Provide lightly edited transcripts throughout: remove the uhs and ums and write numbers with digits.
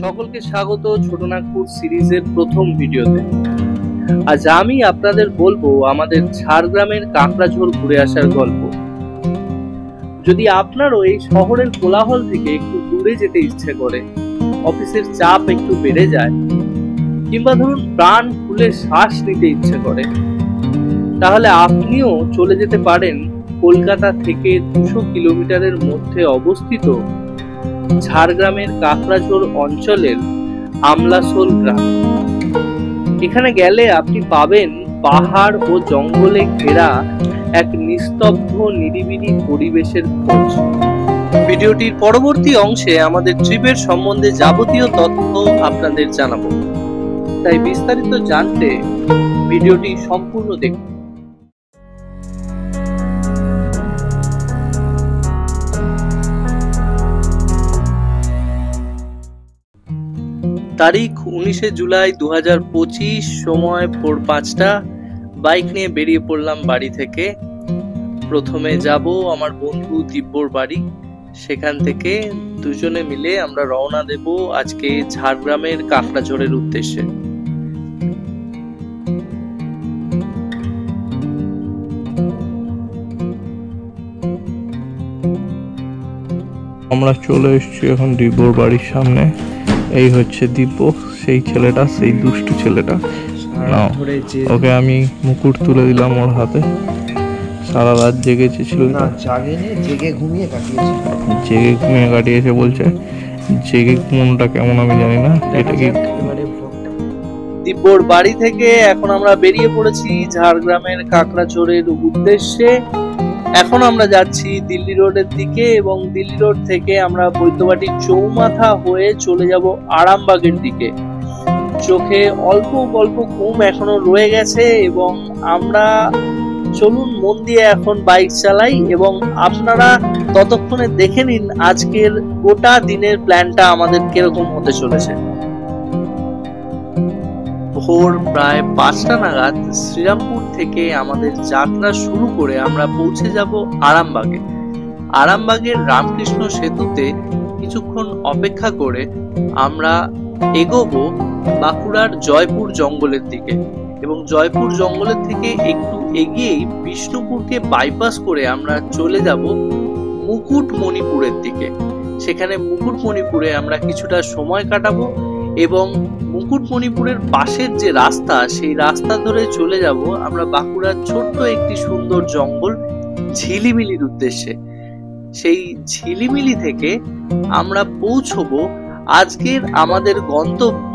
সকলকে স্বাগত ছোটনাগপুর সিরিজের প্রথম ভিডিওতে। আজ আমি আপনাদের বলবো আমাদের ঝাড়গ্রামের কাঁকড়াঝোড় ঘুরে আসার গল্প। যদি আপনারও এই শহরের কোলাহল থেকে একটু দূরে যেতে ইচ্ছে করে, অফিসের চাপ একটু বেড়ে যায়, কিংবা ধরুন প্রাণ খুলে শ্বাস নিতে ইচ্ছে করে, তাহলে আপনিও চলে যেতে পারেন কলকাতা থেকে 200 কিলোমিটারের মধ্যে অবস্থিত ঝাড়গ্রামের কাঁকড়াঝোড় অঞ্চলের আমলাশোল গ্রাম। এখানে গেলে আপনি পাবেন পাহাড় ও জঙ্গলে ঘেরা এক নিস্তব্ধ নিরিবিলি পরিবেশের খোঁজ। ভিডিওটির পরবর্তী অংশে আমাদের ট্রিপের সম্বন্ধে যাবতীয় তথ্য আপনাদের জানাবো, তাই বিস্তারিত জানতে ভিডিওটি সম্পূর্ণ দেখুন। তারিখ 19 জুলাই 2025, সময় ভোর 5টা। বাইক নিয়ে বেরিয়ে পড়লাম বাড়ি থেকে। প্রথমে যাব আমার বন্ধু দিব্যর বাড়ি, সেখান থেকে দুজনে মিলে আমরা রওনা দেব আজকে ঝাড়গ্রামের কাঁকড়াঝোড়ের উদ্দেশ্যে। আমরা চলে এসেছি এখন দিব্যর বাড়ির সামনে। এই হচ্ছে দিব্য, সেই ছেলেটা, সেই দুষ্টু ছেলেটা। ওকে আমি মুকুট তুলে দিলাম ওর হাতে। সারা রাত জেগেছে ছেলেটা, জেগে ঘুমিয়ে কাটিয়েছে বলছে। জেগে ঘুমোনোটা কেমন আমি জানি না। এটা কি দিব্যর বাড়ি থেকে এখন আমরা বেরিয়ে পড়েছি ঝাড়গ্রামের কাঁকড়াঝোড়ের উদ্দেশ্যে। এখন আমরা যাচ্ছি দিল্লি রোডের দিকে এবং দিল্লি রোড থেকে আমরা বৈদ্যবাটি চৌমাথা হয়ে চলে যাব আরামবাগের দিকে। চোখে অল্প অল্প ঘুম এখনো রয়ে গেছে এবং আমরা চলুন মন দিয়ে এখন বাইক চালাই এবং আপনারা ততক্ষণে দেখে নিন আজকের গোটা দিনের প্ল্যানটা আমাদের কিরকম হতে চলেছে। ভোর প্রায় 5টা নাগাদ শ্রীরামপুর থেকে আমাদের যাত্রা শুরু করে আমরা পৌঁছে যাব আরামবাগে। আরামবাগের রামকৃষ্ণ সেতুতে কিছুক্ষণ অপেক্ষা করে আমরা এগোবো বাঁকুড়ার জয়পুর জঙ্গলের দিকে এবং জয়পুর জঙ্গলের থেকে একটু এগিয়েই বিষ্ণুপুরকে বাইপাস করে আমরা চলে যাব মুকুটমণিপুরের দিকে। সেখানে মুকুটমণিপুরে আমরা কিছুটা সময় কাটাবো এবং মুকুটমণিপুরের পাশের যে রাস্তা, সেই রাস্তা ধরে চলে যাব আমরা বাঁকুড়ার ছোট্ট একটি সুন্দর জঙ্গল ঝিলিমিলির উদ্দেশ্যে। সেই ঝিলিমিলি থেকে আমরা পৌঁছবো আজকের আমাদের গন্তব্য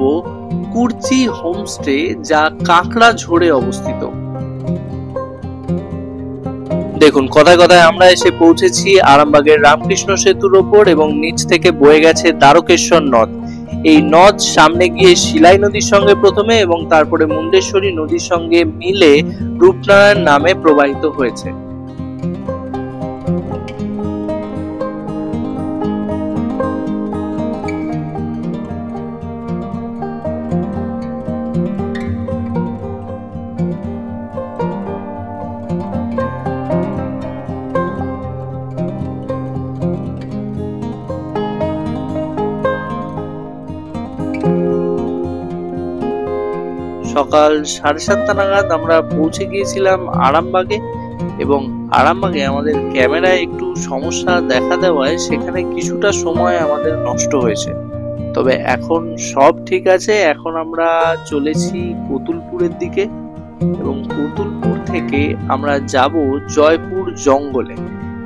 কুর্চি হোমস্টে, যা কাঁকড়াঝোড়ে অবস্থিত। দেখুন, কথায় কথায় আমরা এসে পৌঁছেছি আরামবাগের রামকৃষ্ণ সেতুর ওপর এবং নিচ থেকে বয়ে গেছে দ্বারকেশ্বর নদ। এই নদ সামনে গিয়ে শিলাই নদীর সঙ্গে প্রথমে এবং তারপরে মুন্ডেশ্বরী নদীর সঙ্গে মিলে রূপনারায়ণ নামে প্রবাহিত হয়েছে। সকাল 7:30 নাগাদ আমরা পৌঁছে গিয়েছিলাম আরামবাগে এবং আরামবাগে আমাদের ক্যামেরায় একটু সমস্যা দেখা দেওয়ায় সেখানে কিছুটা সময় আমাদের নষ্ট হয়েছে। তবে এখন সব ঠিক আছে। এখন আমরা চলেছি কতুলপুরের দিকে এবং কতুলপুর থেকে আমরা যাব জয়পুর জঙ্গলে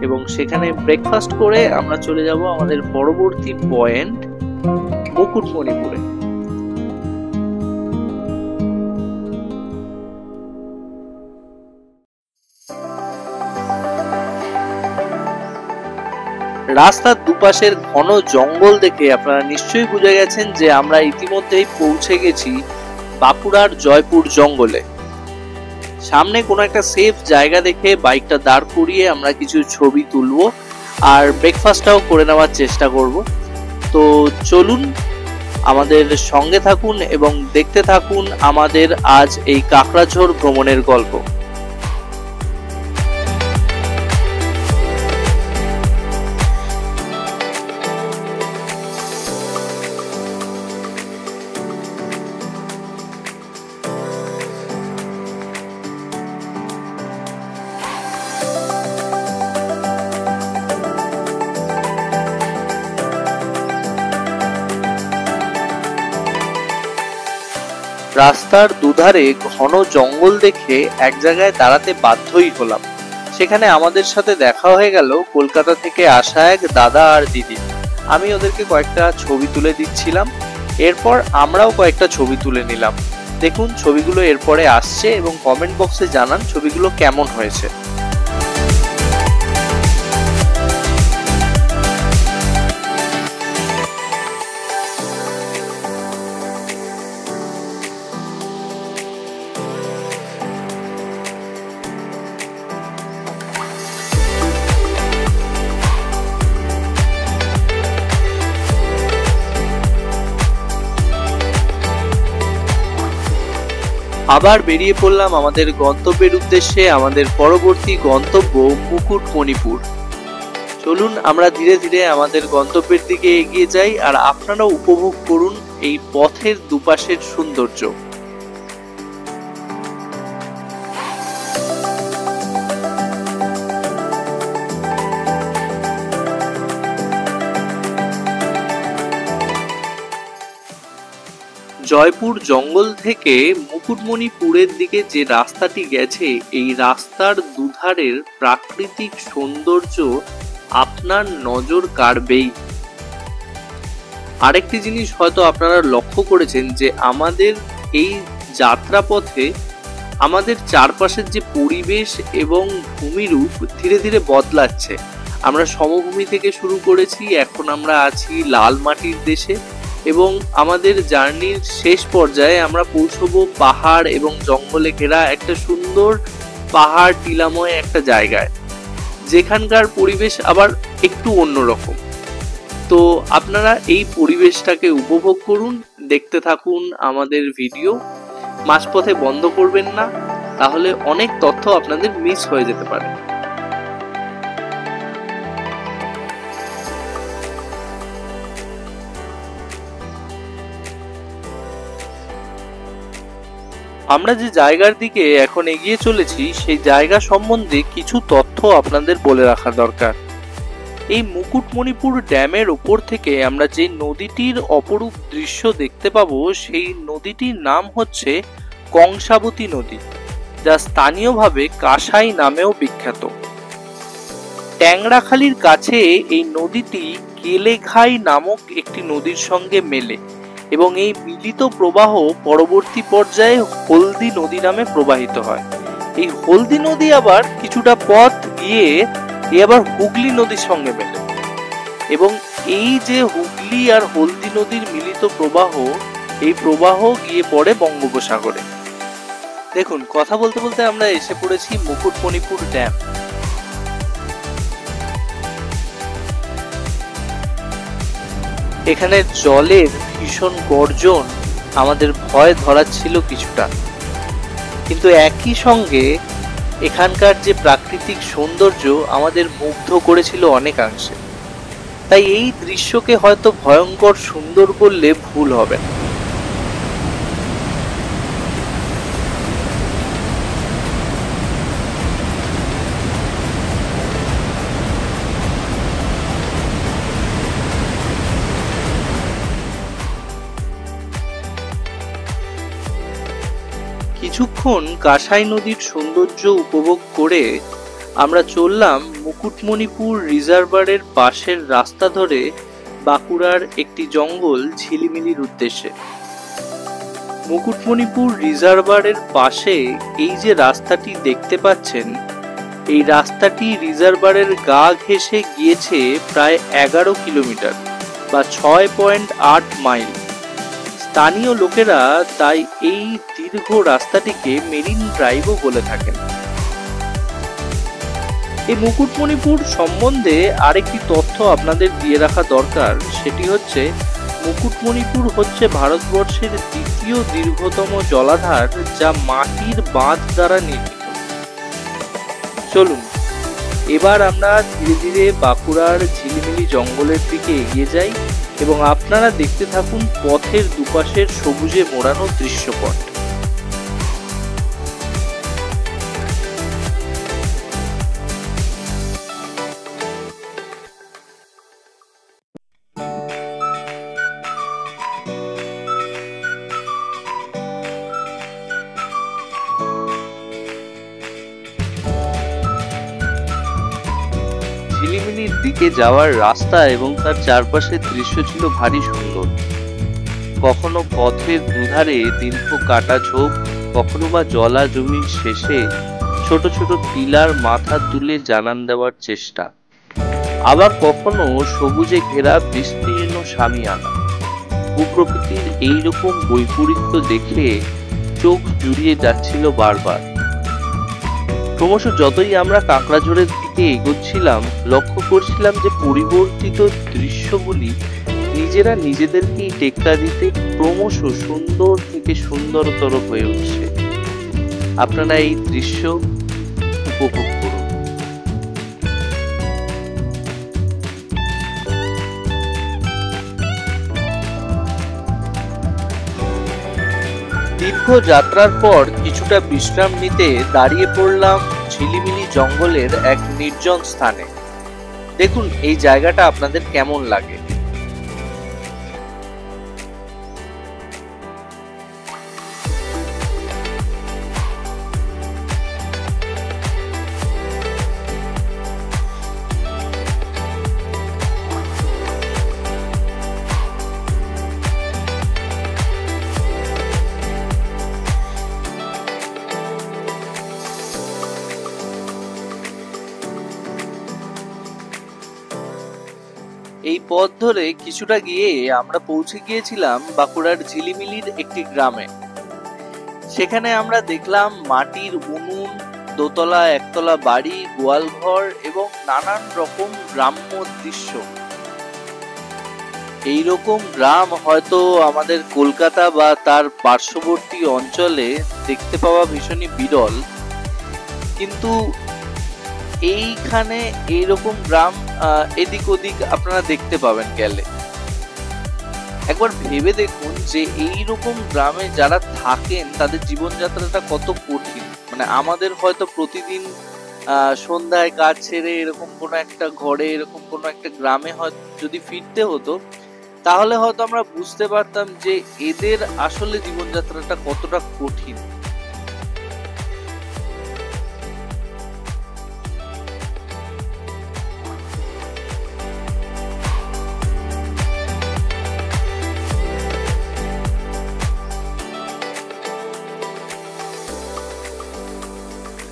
এবং সেখানে ব্রেকফাস্ট করে আমরা চলে যাব আমাদের পরবর্তী পয়েন্ট মুকুটমণিপুরে। রাস্তার দুপাশের ঘন জঙ্গল দেখে আপনারা নিশ্চয়ই বুঝে গেছেন যে আমরা ইতিমধ্যেই পৌঁছে গেছি বাঁকুড়ার জয়পুর জঙ্গলে। সামনে কোনো একটা সেফ জায়গা দেখে বাইকটা দাঁড় করিয়ে আমরা কিছু ছবি তুলবো আর ব্রেকফাস্টটাও করে নেওয়ার চেষ্টা করব। তো চলুন আমাদের সঙ্গে থাকুন এবং দেখতে থাকুন আমাদের আজ এই কাঁকড়াঝোড় ভ্রমণের গল্প। রাস্তার দুধারে ঘন জঙ্গল দেখে এক জায়গায় দাঁড়াতে বাধ্যই হলাম। সেখানে আমাদের সাথে দেখা হয়ে গেল কলকাতা থেকে আসা এক দাদা আর দিদি। আমি ওদেরকে কয়েকটা ছবি তুলে দিচ্ছিলাম, এরপর আমরাও কয়েকটা ছবি তুলে নিলাম। দেখুন ছবিগুলো এরপরে আসছে এবং কমেন্ট বক্সে জানান ছবিগুলো কেমন হয়েছে। আবার বেরিয়ে পড়লাম আমাদের গন্তব্যের উদ্দেশ্যে। আমাদের পরবর্তী গন্তব্য মুকুটমণিপুর। চলুন আমরা ধীরে ধীরে আমাদের গন্তব্যের দিকে এগিয়ে যাই, আর আপনারাও উপভোগ করুন এই পথের দুপাশের সৌন্দর্য। জয়পুর জঙ্গল থেকে মুকুটমণিপুরের দিকে যে রাস্তাটি গেছে, এই রাস্তার দুধারের প্রাকৃতিক সৌন্দর্য আপনার নজর কাড়বেই। আরেকটি জিনিস হয়তো আপনারা লক্ষ্য করেছেন যে আমাদের এই যাত্রাপথে আমাদের চারপাশের যে পরিবেশ এবং ভূমিরূপ ধীরে ধীরে বদলাচ্ছে। আমরা সমভূমি থেকে শুরু করেছি, এখন আমরা আছি লাল মাটির দেশে, এবং আমাদের জার্নির শেষ পর্যায়ে আমরা পৌঁছবো পাহাড় এবং জঙ্গলে ঘেরা একটা সুন্দর পাহাড় টিলাময় একটা জায়গায়, যেখানকার পরিবেশ আবার একটু অন্যরকম। তো আপনারা এই পরিবেশটাকে উপভোগ করুন, দেখতে থাকুন আমাদের ভিডিও, মাঝপথে বন্ধ করবেন না, তাহলে অনেক তথ্য আপনাদের মিস হয়ে যেতে পারে। আমরা যে জায়গার দিকে এখন এগিয়ে চলেছি সেই জায়গা সম্বন্ধে কিছু তথ্য আপনাদের বলে রাখা দরকার। এই মুকুটমণিপুর ড্যামের উপর থেকে আমরা যে নদীটির অপরূপ দৃশ্য দেখতে পাবো, সেই নদীটির নাম হচ্ছে কংসাবতী নদী, যা স্থানীয়ভাবে কাঁসাই নামেও বিখ্যাত। ট্যাংরাখালির কাছে এই নদীটি কেলেঘাই নামক একটি নদীর সঙ্গে মেলে এবং এই মিলিত প্রবাহ পরবর্তী পর্যায়ে হলদি নদী নামে প্রবাহিত হয়। এই হলদি নদী আবার কিছুটা পথ গিয়ে আবার হুগলি নদীর সঙ্গে মেলে, এবং এই যে হুগলি আর হলদি নদীর মিলিত প্রবাহ, এই প্রবাহ গিয়ে পড়ে বঙ্গোপসাগরে। দেখুন, কথা বলতে বলতে আমরা এসে পড়েছি মুকুটমণিপুর ড্যাম। এখানে জলের ভীষণ গর্জন আমাদের ভয় ধরাচ্ছিল কিছুটা, কিন্তু একই সঙ্গে এখানকার যে প্রাকৃতিক সৌন্দর্য আমাদের মুগ্ধ করেছিল অনেকাংশে। তাই এই দৃশ্যকে হয়তো ভয়ঙ্কর সুন্দর বললে ভুল হবে না। কিছুক্ষণ কাঁসাই নদীর সৌন্দর্য উপভোগ করে আমরা চললাম মুকুটমণিপুর রিজার্ভারের পাশের রাস্তা ধরে বাঁকুড়ার একটি জঙ্গল ঝিলিমিলির উদ্দেশ্যে। মুকুটমণিপুর রিজার্ভারের পাশে এই যে রাস্তাটি দেখতে পাচ্ছেন, এই রাস্তাটি রিজার্ভারের গা ঘেঁষে গিয়েছে প্রায় 11 কিলোমিটার বা 6.8 মাইল। স্থানীয় লোকেরা তাই এই দীর্ঘ রাস্তাটিকে মেরিন ড্রাইভও বলে থাকেন। এই মুকুটমণিপুর সম্বন্ধে আরেকটি তথ্য আপনাদের দিয়ে রাখা দরকার, সেটি হচ্ছে মুকুটমণিপুর হচ্ছে ভারতবর্ষের দ্বিতীয় দীর্ঘতম জলাধার, যা মাটির বাঁধ দ্বারা নির্মিত। চলুন এবার আমরা ধীরে ধীরে বাঁকুড়ার ঝিলিমিলি জঙ্গলের দিকে এগিয়ে যাই এবং আপনারা দেখতে থাকুন পথের দুপাশের সবুজে মোড়ানো দৃশ্যপট। দিকে যাওয়ার রাস্তা এবং তার চারপাশের দৃশ্য ছিল ভারী সুন্দর। কখনো পথের দুধারে দীর্ঘ কাটা ঝোপ, কখনো বা জলা জমির শেষে ছোট ছোট টিলার মাথা তুলে জানান দেওয়ার চেষ্টা, আবার কখনো সবুজে ঘেরা বিস্তীর্ণ সামিয়ানা। ভূপ্রকৃতির এইরকম বৈপরীত্য দেখে চোখ জুড়িয়ে যাচ্ছিল বারবার। ক্রমশ যতই আমরা কাঁকড়াঝোড়ের দিকে এগোচ্ছিলাম, লক্ষ্য করছিলাম যে পরিবর্তিত দৃশ্যগুলি নিজেরা নিজেদেরকেই টেক্কা দিতে ক্রমশ সুন্দর থেকে সুন্দরতর হয়ে উঠছে। আপনারা এই দৃশ্য উপভোগ করুন। দীর্ঘ যাত্রার পর কিছুটা বিশ্রাম নিতে দাঁড়িয়ে পড়লাম ঝিলিমিলি জঙ্গলের এক নির্জন স্থানে। দেখুন এই জায়গাটা আপনাদের কেমন লাগে। এই পথ ধরে কিছুটা গিয়ে আমরা পৌঁছে গিয়েছিলাম বাঁকুড়ার ঝিলিমিলির একটি গ্রামে। সেখানে আমরা দেখলাম মাটির উনুন, দোতলা একতলা বাড়ি, গোয়ালঘর এবং নানান রকম গ্রাম্য দৃশ্য। এইরকম গ্রাম হয়তো আমাদের কলকাতা বা তার পার্শ্ববর্তী অঞ্চলে দেখতে পাওয়া ভীষণই বিরল, কিন্তু এইখানে এইরকম গ্রাম এদিক ওদিক আপনারা দেখতে পাবেন গেলে। একবার ভেবে দেখুন যে এইরকম গ্রামে যারা থাকেন তাদের জীবনযাত্রাটা কত কঠিন। মানে আমাদের হয়তো প্রতিদিন সন্ধ্যায় কাজ ছেড়ে এরকম কোনো একটা ঘরে, এরকম কোনো একটা গ্রামে হয়তো যদি ফিরতে হতো, তাহলে হয়তো আমরা বুঝতে পারতাম যে এদের আসলে জীবনযাত্রাটা কতটা কঠিন।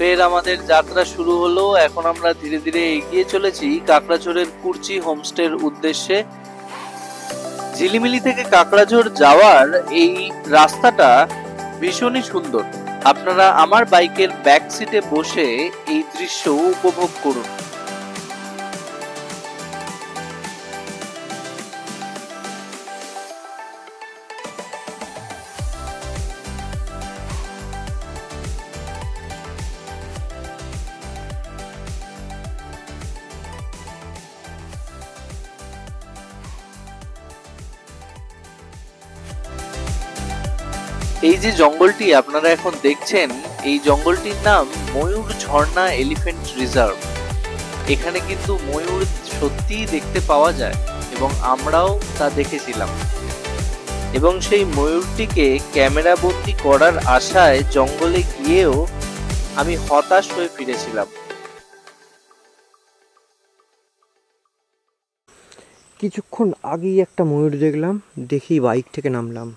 ফের আমাদের যাত্রা শুরু হলো। এখন আমরা ধীরে ধীরে এগিয়ে চলেছি কাঁকড়াঝোড়ের কুরচি হোমস্টের উদ্দেশ্যে। ঝিলিমিলি থেকে কাঁকড়াঝোড় যাওয়ার এই রাস্তাটা ভীষণই সুন্দর। আপনারা আমার বাইকের ব্যাক সিটে বসে এই দৃশ্য উপভোগ করুন। এই যে জঙ্গলটি আপনারা এখন দেখছেন, এই জঙ্গলটির নাম ময়ূর ঝর্ণা এলিফ্যান্ট রিজার্ভ। এখানে কিন্তু ময়ূর সত্যিই দেখতে পাওয়া যায় এবং আমরাও তা দেখেছিলাম, এবং সেই ময়ূরটিকে ক্যামেরা বন্দি করার আশায় জঙ্গলে গিয়েও আমি হতাশ হয়ে ফিরেছিলাম। কিছুক্ষণ আগেই একটা ময়ূর দেখলাম, দেখি বাইক থেকে নামলাম।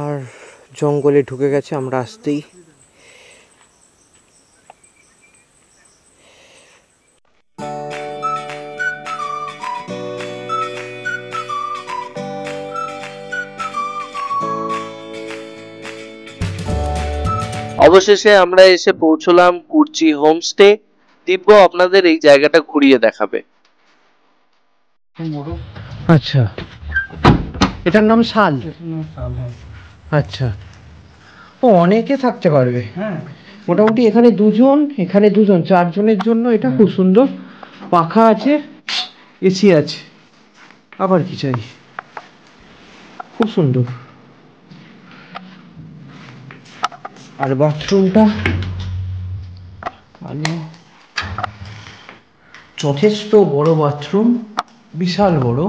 আর জঙ্গলে ঢুকে গেছে আমরা আসতেই। অবশেষে আমরা এসে পৌঁছলাম কুরচি হোমস্টে। দিব্য আপনাদের এই জায়গাটা ঘুরিয়ে দেখাবে। আচ্ছা, এটার নাম শাল। আচ্ছা, ও অনেকে থাকতে পারবে। হ্যাঁ, মোটামুটি এখানে দুজন, এখানে দুজন, চারজনের জন্য এটা খুব সুন্দর। পাখা আছে, এসি আছে, আবার কি চাই। খুব সুন্দর। আর বাথরুমটা যথেষ্ট বড় বাথরুম, বিশাল বড়।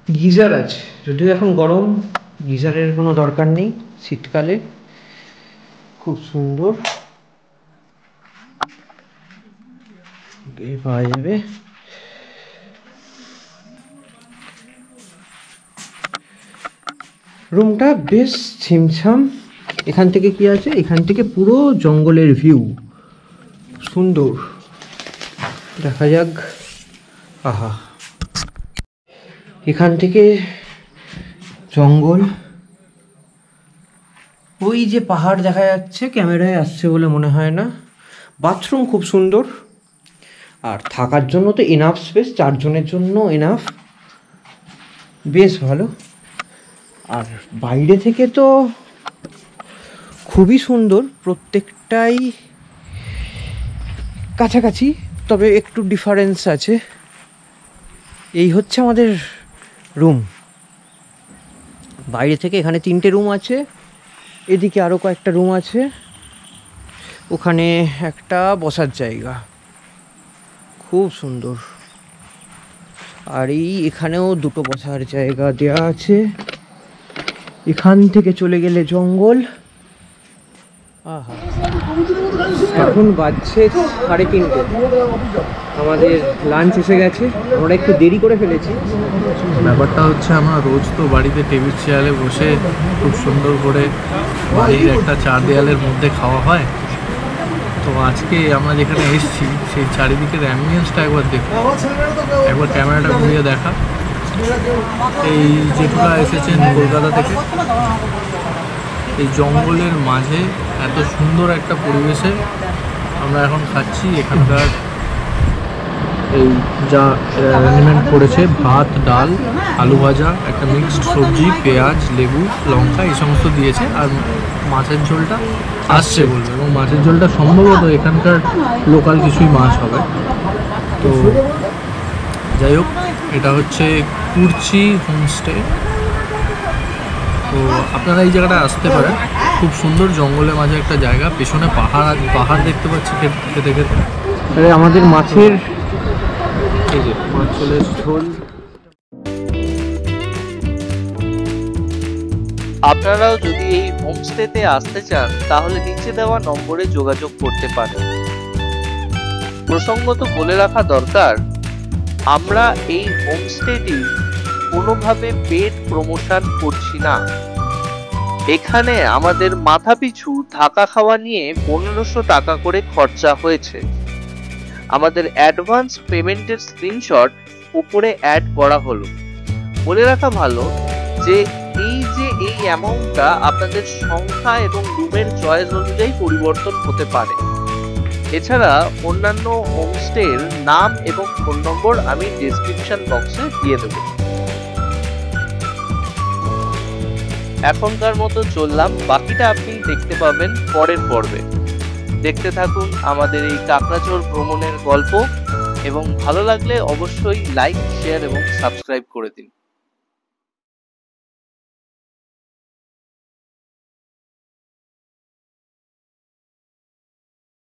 গিজার আছে, যদিও এখন গরম, গিজারের কোনো দরকার নেই শীতকালে। খুব সুন্দর। পাওয়া যাবে। রুমটা বেশ ছিমছাম। এখান থেকে কি আছে, এখান থেকে পুরো জঙ্গলের ভিউ, সুন্দর। দেখা যাক। আহা, এখান থেকে জঙ্গল, ওই যে পাহাড় দেখা যাচ্ছে, ক্যামেরায় আসছে বলে মনে হয় না। বাথরুম খুব সুন্দর, আর থাকার জন্য তো এনাফ স্পেস, 4 জনের জন্য এনাফ, বেশ ভালো। আর বাইরে থেকে তো খুবই সুন্দর, প্রত্যেকটাই কাছাকাছি, তবে একটু ডিফারেন্স আছে। এই হচ্ছে আমাদের রুম। বাইরে থেকে এখানে 3টে রুম আছে, এদিকে আরও কয়েকটা রুম আছে, ওখানে একটা বসার জায়গা, খুব সুন্দর। আর এখানেও 2টো বসার জায়গা দেওয়া আছে। এখান থেকে চলে গেলে জঙ্গল। আহা, এখন বাজছে 3:30, আমাদের লাঞ্চ এসে গেছে, আমরা একটু দেরি করে ফেলেছি। ব্যাপারটা হচ্ছে আমরা রোজ তো বাড়িতে টেবিল চেয়ারে বসে খুব সুন্দর করে বাড়ির একটা 4 দেয়ালের মধ্যে খাওয়া হয়। তো আজকে আমরা যেখানে এসেছি সেই চারিদিকের অ্যাম্বিয়েন্সটা একবার দেখুন, একবার ক্যামেরাটা ঘুরিয়ে দেখা। এই জেঠুরা এসেছেন কলকাতা থেকে, এই জঙ্গলের মাঝে এত সুন্দর একটা পরিবেশে আমরা এখন খাচ্ছি। এখানকার এই যা অ্যারেঞ্জমেন্ট করেছে, ভাত, ডাল, আলু ভাজা, একটা মিক্সড সবজি, পেঁয়াজ, লেবু, লঙ্কা, এই সমস্ত দিয়েছে। আর মাছের ঝোলটা আসছে বলবে, এবং মাছের ঝোলটা সম্ভবত এখানকার লোকাল কিছুই মাছ হবে। তো যাই হোক, এটা হচ্ছে কুরচি হোমস্টে। তো আপনারা এই জায়গাটা আসতে পারেন, খুব সুন্দর জঙ্গলের মাঝে একটা জায়গা, পেছনে পাহাড় দেখতে পাচ্ছি খেতে খেতে। আমাদের মাছের এই যে মাছ চলে ঝোল। আপনারাও যদি এই হোমস্টেতে আসতে চান তাহলে নিচে দেওয়া নম্বরে যোগাযোগ করতে পারেন। প্রসঙ্গত বলে রাখা দরকার, আমরা এই হোমস্টেটি কোনোভাবে পেড প্রমোশন করছি না। এখানে আমাদের মাথাপিছু থাকা খাওয়া নিয়ে 1500 টাকা করে খরচা হয়েছে। আমাদের অ্যাডভান্স পেমেন্টের স্ক্রিনশট উপরে অ্যাড করা হলো। বলে রাখা ভালো যে এই অ্যামাউন্টটা আপনাদের সংখ্যা এবং রুমের চয়েস অনুযায়ী পরিবর্তন হতে পারে। এছাড়া অন্যান্য হোমস্টের নাম এবং ফোন নম্বর আমি ডেসক্রিপশন বক্সে দিয়ে দেব। এখনকার মতো চললাম, বাকিটা আপনি দেখতে পাবেন পরের পর্বে। দেখতে থাকুন আমাদের এই কাকড়াঝোড় ভ্রমণের গল্প, এবং ভালো লাগলে অবশ্যই লাইক, শেয়ার এবং সাবস্ক্রাইব করে দিন।